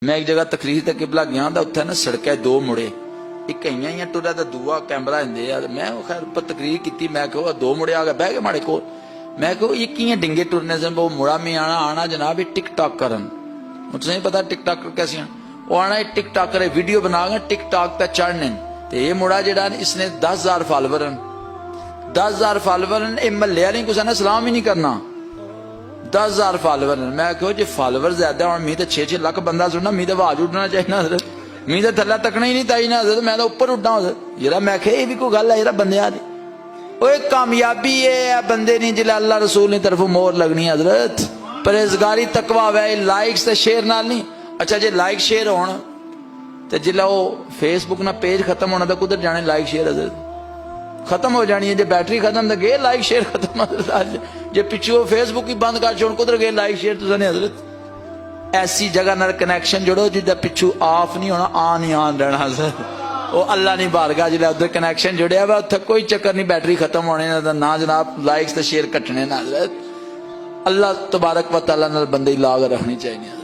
मैं एक जगह तकरीर ते किबला गया तो उत्थे ना सड़कै दो मुड़े एक ही टुरा तो दूआ कैमरा हिंदे यार मैं खैर पर तकरीर की मैं कहो दो मुड़े आ गए बह गए माड़े को मैं कहो ये किए डिंगे टुरने से वो मुड़ा में आना आना जनाब ये टिक टॉक करन मुझे नहीं पता टिक टॉक कैसे वो आना टिक टॉक करे वीडियो बना के टिक टॉक पे चढ़ने तो ये मुड़ा जरा इसने 10,000 फॉलोवर 10,000 फॉलोवर ये महल्ले वाले कुछ ने सलाम ही नहीं करना 10,000 फॉलोवर मैं कहो जी फॉलोवर ज्यादा हूँ मी तो 6-6 लाख बंदा सुनना मी तो आवाज उड़ना चाहिए ना मी तो थल्ला तकना ही नहीं ताई ना मैं तो उपर उड्डा जरा मैं ये भी कोई गल है जरा बंदे दी कामयाबी है बंदे नहीं जिला अल्लाह रसूल की तरफों मोहर लगनी हजरत परहेजगारी तकवा वै लाइक्स ते शेयर नाल नहीं अच्छा जे लाइक शेयर होण ते जिला वो फेसबुक ना पेज खत्म होना तो कुधर जाने लाइक शेयर हजरत खत्म हो जानी है जे बैटरी खत्म तो गए लाइक शेयर खत्म जे पिछू फेसबुक ही बंद कर छोड़ कुधर गए लाइक शेयर तुझे हजरत ऐसी जगह नाल कनैक्शन जोड़ो जिदा पिछू ऑफ नहीं होना ऑन ही ऑन रहना सर वो अल्लाह नहीं बारगा जिला उधर कनैक्शन जुड़िया वा उत्थे कोई चक्कर नहीं बैटरी खत्म होने ना जनाब लाइक्स ते शेयर कटने ना हजरत अल्लाह तबारक व तआला नाल बंदे लाग रखनी चाहिए।